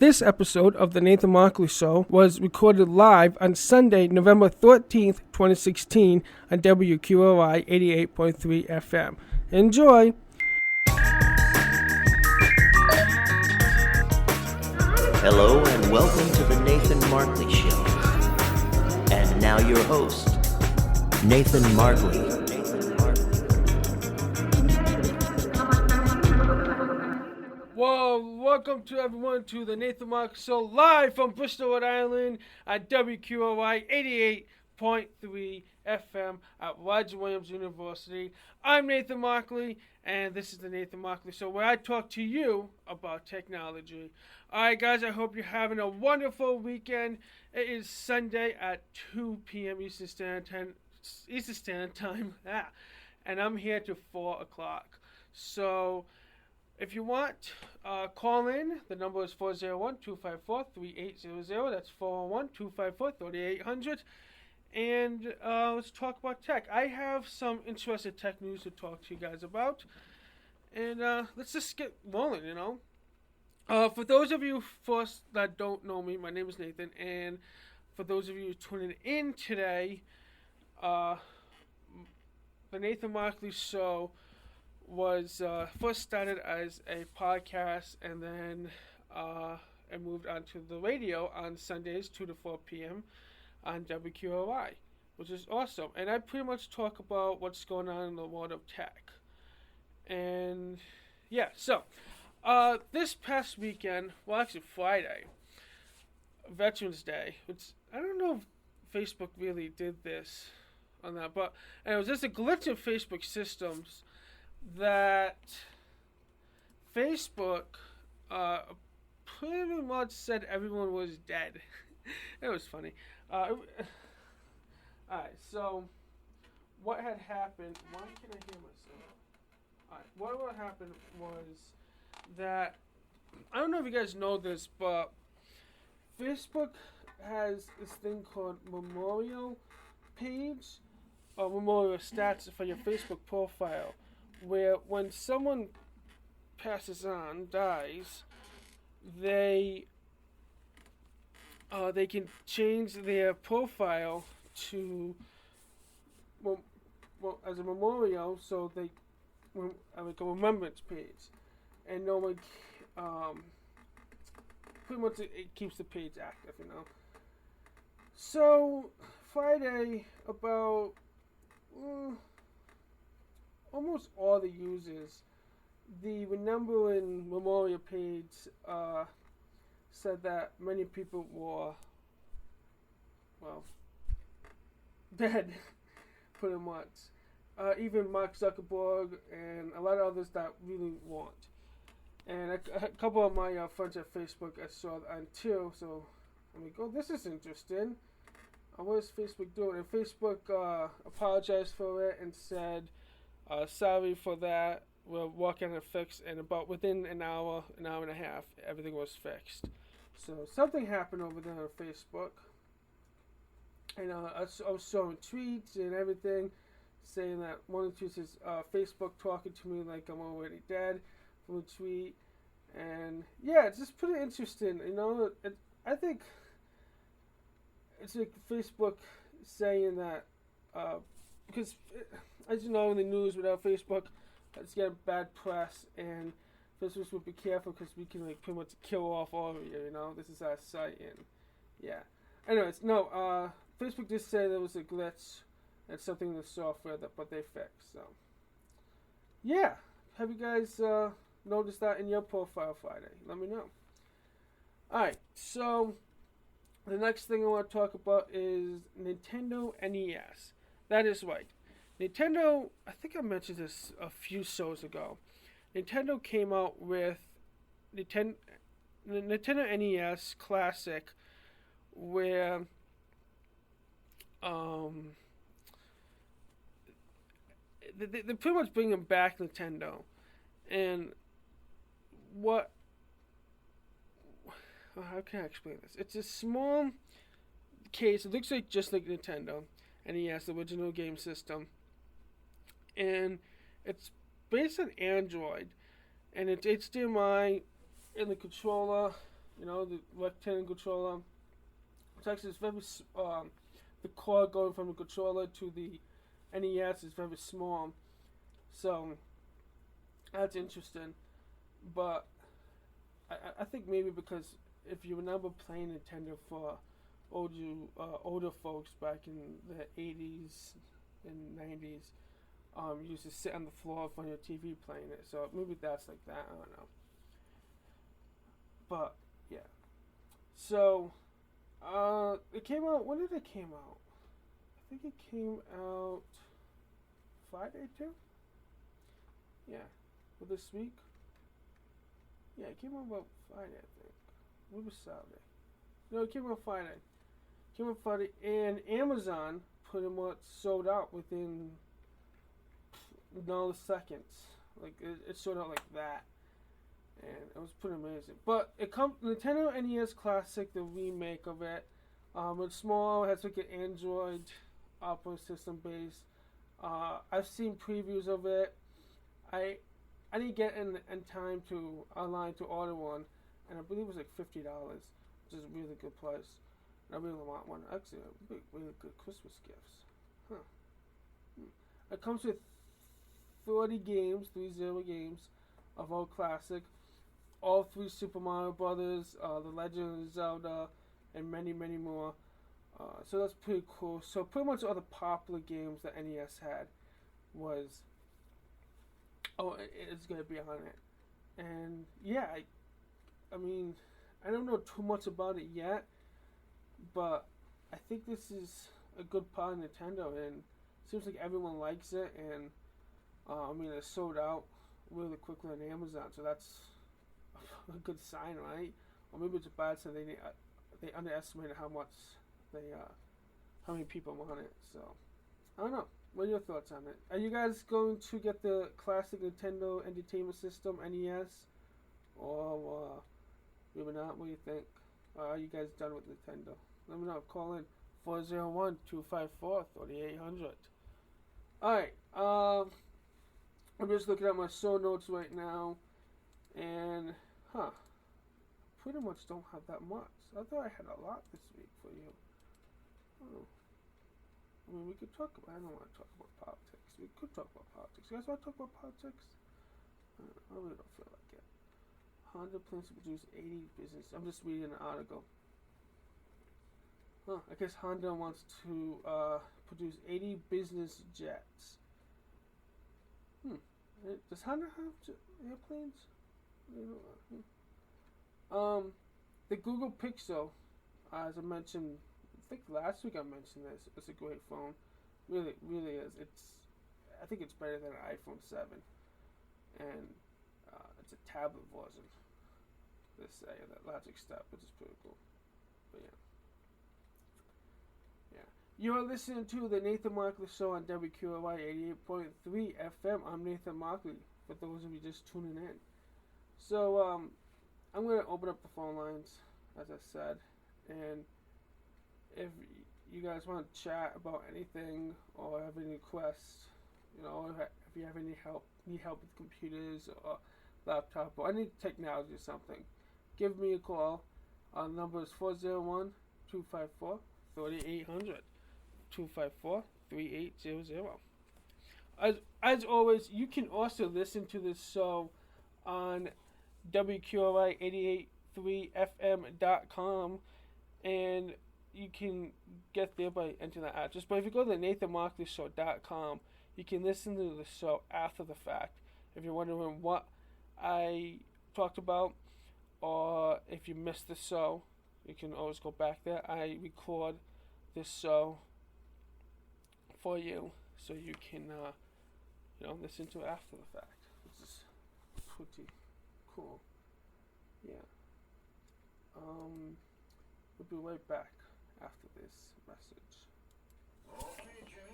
This episode of The Nathan Markley Show was recorded live on Sunday, November 13th, 2016 on WQRI 88.3 FM. Enjoy! Hello and welcome to The Nathan Markley Show. And now your host, Nathan Markley. Whoa, welcome to everyone to the Nathan Markley Show live from Bristol, Rhode Island at WQRI 88.3 FM at Roger Williams University. I'm Nathan Markley, and this is the Nathan Markley Show where I talk to you about technology. Alright guys, I hope you're having a wonderful weekend. It is Sunday at 2 p.m. Eastern Standard Time, and I'm here till 4 o'clock. So, if you want, call in. The number is 401-254-3800. That's 401-254-3800. And let's talk about tech. I have some interesting tech news to talk to you guys about. And let's just get rolling, you know. For those of you first that don't know me, my name is Nathan. And for those of you tuning in today, the Nathan Markley Show was first started as a podcast, and then it moved on to the radio on Sundays 2 to 4 p.m. on WQRI, which is awesome. And I pretty much talk about what's going on in the world of tech. And yeah, so this past weekend, well actually Friday, Veterans Day, which I don't know if Facebook really did this on that, but and it was just a glitch in Facebook systems that Facebook pretty much said everyone was dead. It was funny. Alright, so what had happened, why can't I hear myself? Alright, what happened was that, I don't know if you guys know this, but Facebook has this thing called memorial page, or memorial stats for your Facebook profile, where when someone passes on, dies, they can change their profile to as a memorial, so they like a remembrance page, and no one pretty much it keeps the page active, you know. So Friday, about almost all the users, the remembering memorial page said that many people were, well, dead, pretty much. Even Mark Zuckerberg and a lot of others that really weren't. And a couple of my friends at Facebook, I saw that on too, so I'm like, oh, this is interesting. What is Facebook doing? And Facebook apologized for it and said, sorry for that. We're working on it fixed, and about within an hour and a half, everything was fixed. So something happened over there on Facebook, and I was showing tweets and everything, saying that one of the tweets is Facebook talking to me like I'm already dead from a tweet, and yeah, it's just pretty interesting, you know. I think it's like Facebook saying that because as you know, in the news without Facebook, it's getting bad press, and Facebook would be careful because we can like pretty much kill off all of you, you know. This is our site, and yeah. Anyways, no, Facebook did say there was a glitch and something in the software but they fixed. So yeah, have you guys noticed that in your profile Friday? Let me know. Alright, so the next thing I want to talk about is Nintendo NES. That is right. Nintendo, I think I mentioned this a few shows ago. Nintendo came out with Nintendo NES Classic, where they're pretty much bringing back Nintendo. And what... How can I explain this? It's a small case. It looks like just like Nintendo NES, the original game system. And it's based on Android. And it's HDMI in the controller the rectangle controller. It's actually the cord going from the controller to the NES is very small, so that's interesting. But I think maybe because if you remember playing Nintendo for older folks back in the 80s and 90s, you used to sit on the floor in front of your TV playing it. So maybe that's like that. I don't know. But yeah. So it came out. When did it came out? I think it came out Friday too. Yeah, or this week. Yeah, it came out about Friday, I think. Maybe Saturday. No, it came out Friday. And Amazon pretty much sold out within no seconds. Like it sold out like that, and it was pretty amazing. But it comes Nintendo NES Classic, the remake of it. It's small. It has like an Android operating system base. I've seen previews of it. I didn't get in time to online to order one, and I believe it was like $50, which is a really good price. And I really want one. Actually, really good Christmas gifts. It comes with 30 games of all classic, all 3 Super Mario Brothers, The Legend of Zelda, and many, many more. So that's pretty cool. So pretty much all the popular games that NES had was, it's gonna be on it. And yeah, I mean, I don't know too much about it yet, but I think this is a good part of Nintendo, and it seems like everyone likes it. And I mean, it sold out really quickly on Amazon, so that's a good sign, right? Or maybe it's a bad sign. They underestimated how many people want it. So I don't know. What are your thoughts on it? Are you guys going to get the classic Nintendo Entertainment System NES, or maybe not? What do you think? Are you guys done with Nintendo? Let me know. Call in 401-254-3800. Alright, I'm just looking at my show notes right now, and pretty much don't have that much. I thought I had a lot this week for you. I mean, we could talk about. I don't want to talk about politics. We could talk about politics. You guys want to talk about politics? I really don't feel like it. Honda plans to produce 80 business. I'm just reading an article. I guess Honda wants to produce 80 business jets. Does Honda have airplanes? The Google Pixel, as I mentioned, I think last week I mentioned this. It's a great phone. Really, really is. I think it's better than an iPhone 7, and it's a tablet version. They say that Logic Step, which is pretty cool. But yeah. You're listening to the Nathan Markley Show on WQRI 88.3 FM. I'm Nathan Markley, for those of you just tuning in. So, I'm going to open up the phone lines, as I said, and if you guys want to chat about anything or have any requests, if you have any help, need help with computers or laptop or any technology or something, give me a call. Our number is 401-254-3800. 254-3800. As always, you can also listen to this show on WQRI 88.3fm.com, and you can get there by entering that address. But if you go to NathanMarkleyShow.com, you can listen to the show after the fact. If you're wondering what I talked about, or if you missed the show, you can always go back there. I record this show for you, so you can listen to it after the fact, which is pretty cool. Yeah. We'll be right back after this message.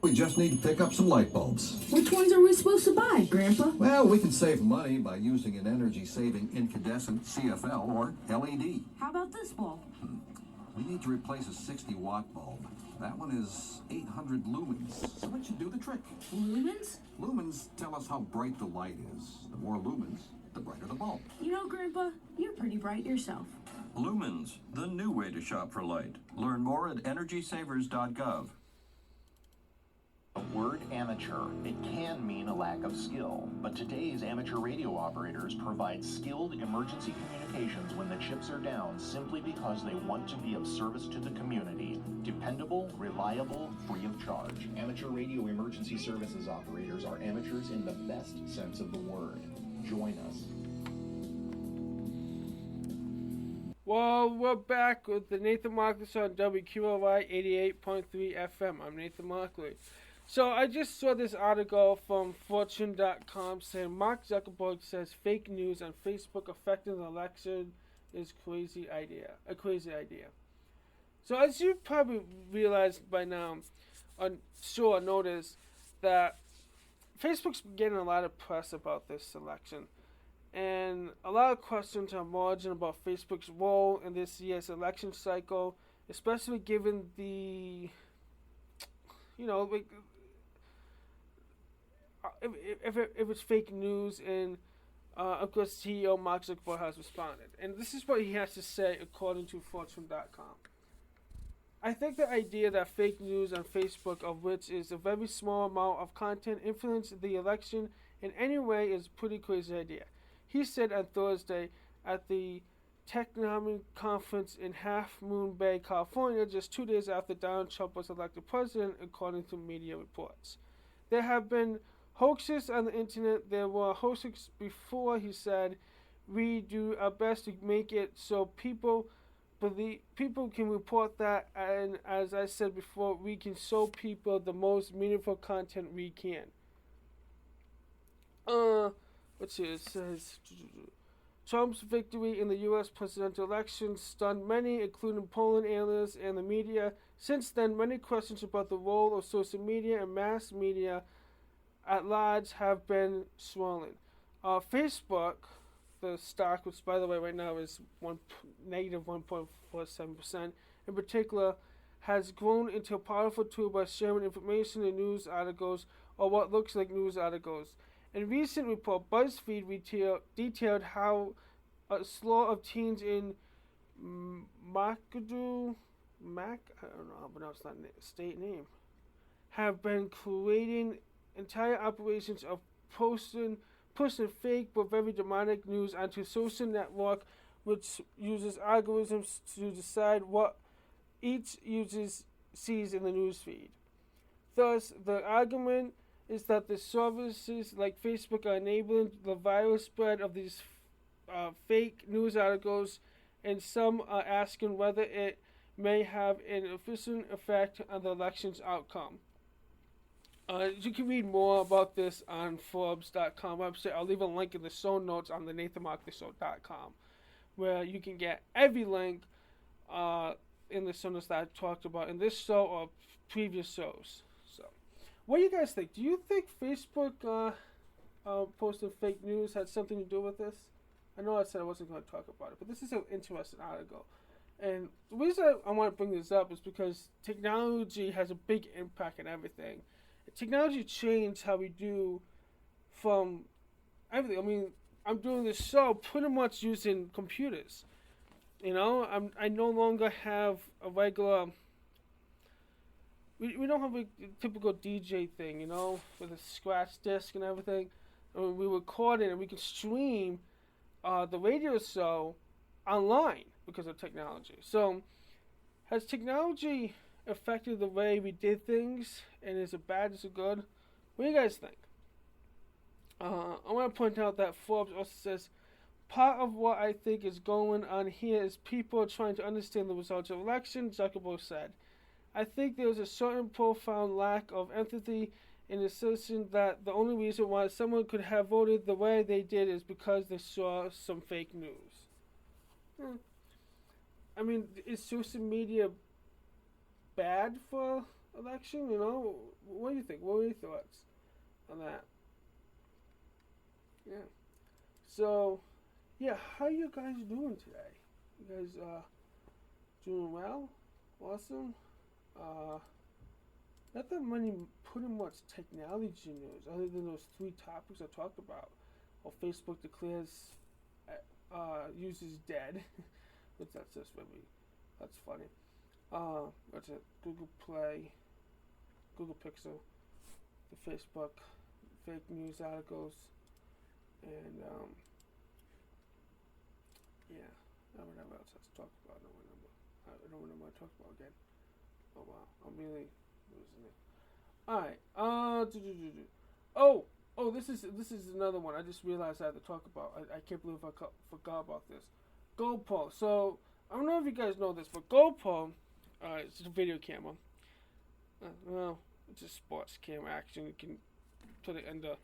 We just need to pick up some light bulbs. Which ones are we supposed to buy, Grandpa? Well, we can save money by using an energy-saving incandescent CFL or LED. How about this bulb? We need to replace a 60-watt bulb. That one is 800 lumens, so it should do the trick. Lumens? Lumens tell us how bright the light is. The more lumens, the brighter the bulb. Grandpa, you're pretty bright yourself. Lumens, the new way to shop for light. Learn more at energysavers.gov. The word amateur, it can mean a lack of skill, but today's amateur radio operators provide skilled emergency communications when the chips are down simply because they want to be of service to the community. Dependable, reliable, free of charge. Amateur radio emergency services operators are amateurs in the best sense of the word. Join us. Well, we're back with the Nathan Markley Show on WQRI 88.3 FM. I'm Nathan Markley. So I just saw this article from Fortune.com saying Mark Zuckerberg says fake news on Facebook affecting the election is a crazy idea. So as you probably realized by now, notice that Facebook's getting a lot of press about this election. And a lot of questions are emerging about Facebook's role in this year's election cycle, especially given the, if it's fake news, and of course CEO Mark Zuckerberg has responded. And this is what he has to say according to Fortune.com. I think the idea that fake news on Facebook, of which is a very small amount of content, influenced the election in any way is a pretty crazy idea. He said on Thursday at the Technomic Conference in Half Moon Bay, California, just 2 days after Donald Trump was elected president, according to media reports. There have been hoaxes on the internet. There were hoaxes before, he said. We do our best to make it so people can report that, and as I said before, we can show people the most meaningful content we can. Let's see, it says Trump's victory in the U.S. presidential election stunned many, including Poland analysts and the media. Since then, many questions about the role of social media and mass media at large have been swirling. Facebook, the stock, which by the way right now is negative 1.47%, in particular, has grown into a powerful tool by sharing information in news articles or what looks like news articles. In a recent report, BuzzFeed detailed how a slew of teens in I don't know how to pronounce that state name, have been creating entire operations of pushing fake but very dramatic news onto social network, which uses algorithms to decide what each user sees in the newsfeed. Thus, the argument is that the services like Facebook are enabling the viral spread of these fake news articles, and some are asking whether it may have an efficient effect on the election's outcome. You can read more about this on Forbes.com website. I'll leave a link in the show notes on the NathanMarkleyShow.com, where you can get every link in the show notes that I talked about in this show or previous shows. What do you guys think? Do you think Facebook posting fake news had something to do with this? I know I said I wasn't going to talk about it, but this is an interesting article. And the reason I want to bring this up is because technology has a big impact on everything. Technology changed how we do from everything. I mean, I'm doing this show pretty much using computers. I no longer have a regular... We don't have a typical DJ thing, with a scratch disc and everything. I mean, we record it and we can stream the radio show online because of technology. So, has technology affected the way we did things, and is it bad, is it good? What do you guys think? I want to point out that Forbes also says, part of what I think is going on here is people trying to understand the results of election, Zuckerberg said. I think there is a certain profound lack of empathy in the assertion that the only reason why someone could have voted the way they did is because they saw some fake news. I mean, is social media bad for election? What do you think? What are your thoughts on that? Yeah. So, yeah, how are you guys doing today? You guys doing well? Awesome? Not that many pretty much technology news, other than those three topics I talked about. Or Facebook declares users dead. Which that's just really, that's funny. What's it? Google Play, Google Pixel, the Facebook, fake news articles, and yeah, whatever else let's talk about. I don't remember what I talked about again. Oh wow, I'm really losing it. All right. Oh, this is another one. I just realized I had to talk about. I can't believe I forgot about this. GoPro. So I don't know if you guys know this, but GoPro, it's a video camera. Well, it's a sports camera. Action. You can put it under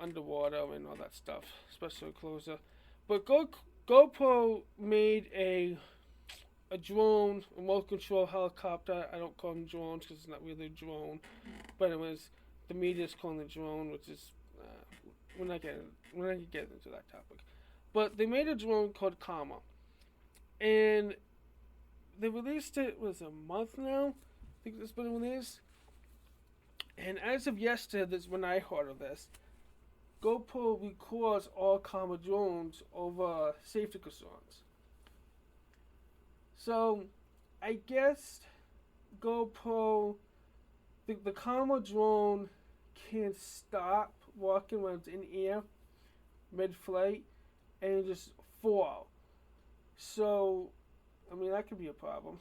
underwater and all that stuff, especially closer. But GoPro made a drone, a remote control helicopter. I don't call them drones because it's not really a drone, but it was. The media's calling it drone, which is we're not getting into that topic. But they made a drone called Karma, and they released it. Was a month now? I think it's been released. And as of yesterday, this when I heard of this, GoPro records all Karma drones over safety concerns. So, I guess GoPro. The Karma drone can stop walking when it's in air, mid-flight, and just fall. So, I mean, that could be a problem.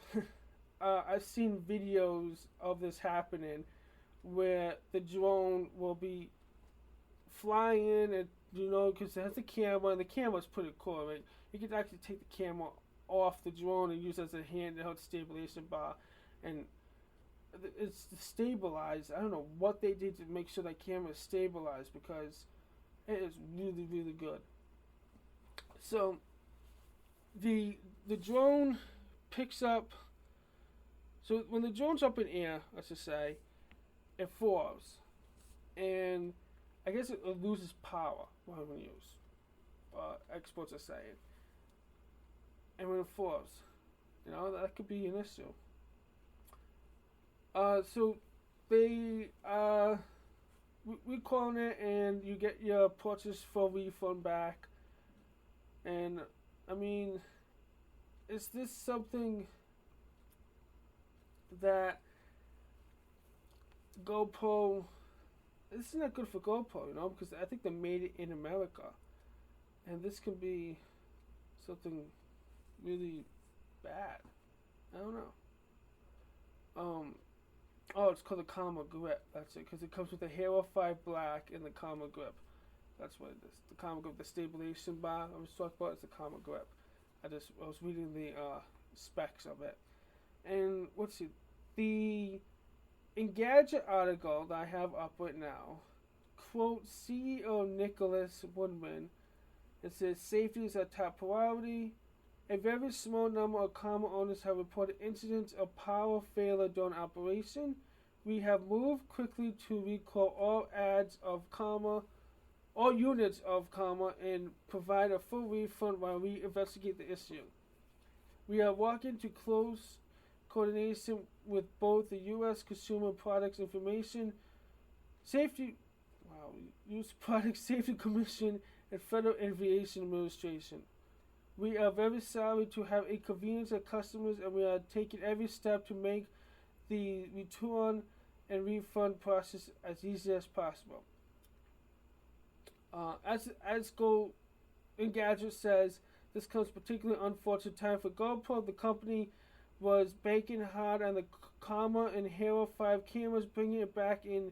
I've seen videos of this happening where the drone will be flying, and because it has a camera, and the camera's pretty cool. Right? You can actually take the camera off the drone and use it as a handheld stabilization bar, and it's stabilized. I don't know what they did to make sure that camera is stabilized because it is really, really good. So the drone picks up. So when the drone's up in air, let's just say, it falls, and I guess it loses power. What I'm gonna use. Experts are saying, and when it falls, that could be an issue. So they we calling it, and you get your purchase full refund back. And I mean, is this something that GoPro? This is not good for GoPro, because I think they made it in America, and this can be something really bad. I don't know. Oh, it's called the Karma Grip. That's it, because it comes with the Hero 5 Black and the Karma Grip. That's what it is. The Karma Grip, the stabilization bar I was talking about, is the Karma Grip. I was reading the specs of it. And the Engadget article that I have up right now quotes CEO Nicholas Woodman. It says safety is a top priority. A very small number of Karma owners have reported incidents of power failure during operation. We have moved quickly to recall all units of Karma, and provide a full refund while we investigate the issue. We are working to close coordination with both the U.S. Consumer Products Information U.S. Product Safety Commission and Federal Aviation Administration. We are very sorry to have inconvenienced our customers, and we are taking every step to make the return and refund process as easy as possible. As Engadget says, this comes particularly unfortunate time for GoPro. The company was banking hard on the Karma and Hero 5 cameras, bringing it back in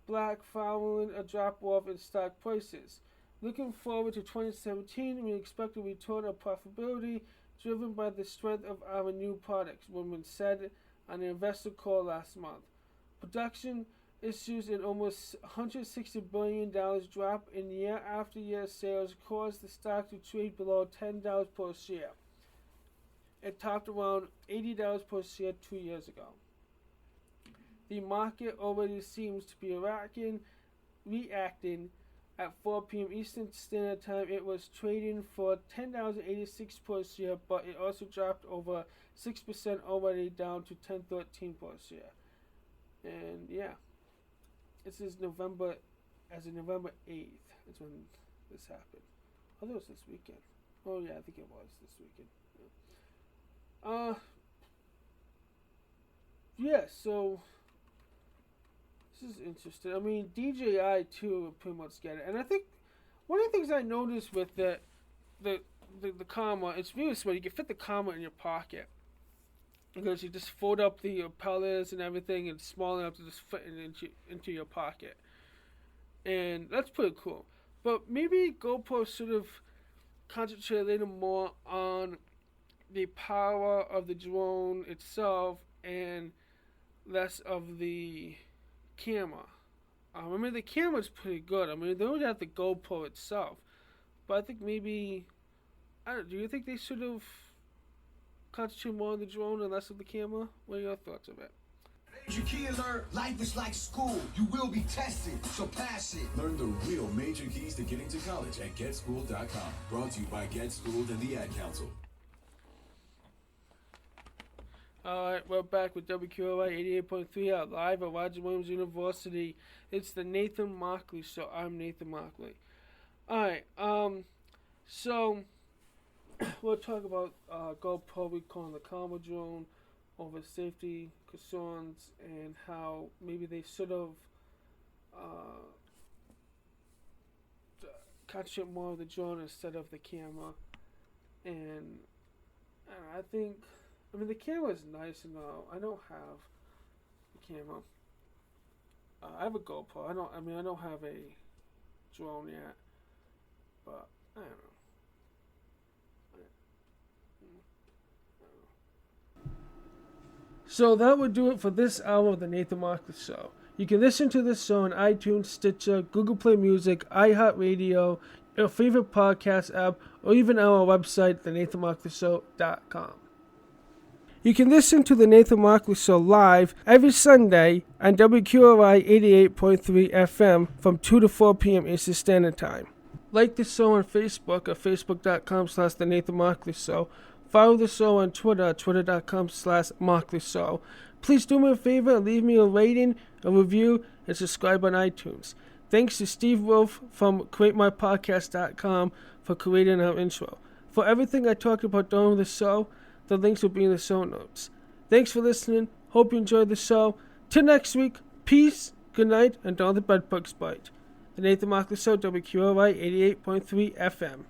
black following a drop-off in stock prices. Looking forward to 2017, we expect a return of profitability driven by the strength of our new products, Woodman said on an investor call last month. Production issues and almost $160 billion drop in year-after-year sales caused the stock to trade below $10 per share. It topped around $80 per share 2 years ago. The market already seems to be reacting. At 4 p.m. Eastern Standard Time, it was trading for $10.86 per share, but it also dropped over 6% already, down to $10.13 per share. And yeah, this is November 8th. That's when this happened. Oh, that was this weekend. Oh yeah, I think it was this weekend. Yeah. yeah, so this is interesting. I mean, DJI too pretty much get it, and I think one of the things I noticed with the camera, it's really smart. You can fit the camera in your pocket because you just fold up the propellers and everything, and it's small enough to just fit it into your pocket, and that's pretty cool. But maybe GoPro should have concentrated a little more on the power of the drone itself and less of the camera. I mean, the camera's pretty good. I mean, they don't have the GoPro itself, but I think maybe, do you think they should have concentrated more on the drone and less of the camera? What are your thoughts of it? Major key alert, life is like school. You will be tested, so pass it. Learn the real major keys to getting to college at GetSchooled.com. Brought to you by GetSchooled and the Ad Council. Alright, we're back with WQRI 88.3 out live at Roger Williams University. It's the Nathan Markley Show. I'm Nathan Markley. Alright, so we'll talk about GoPro recalling the camera drone over safety concerns and how maybe they should have concentrated more of the drone instead of the camera. And I think, I mean, the camera is nice and all. I don't have the camera. I have a GoPro. I don't have a drone yet. But I don't know. So that would do it for this hour of the Nathan Markley Show. You can listen to this show on iTunes, Stitcher, Google Play Music, iHeartRadio, your favorite podcast app, or even our website, thenathanmarkleyshow.com. You can listen to the Nathan Markley Show live every Sunday on WQRI 88.3 FM from 2 to 4 p.m. Eastern Standard Time. Like the show on Facebook at facebook.com/The Nathan Markley Show. Follow the show on Twitter at twitter.com/Markley Show. Please do me a favor and leave me a rating, a review, and subscribe on iTunes. Thanks to Steve Wolf from CreateMyPodcast.com for creating our intro. For everything I talked about during the show, the links will be in the show notes. Thanks for listening. Hope you enjoyed the show. Till next week, peace, good night, and don't let the bedbugs bite. The Nathan Markley Show, WQRI 88.3 FM.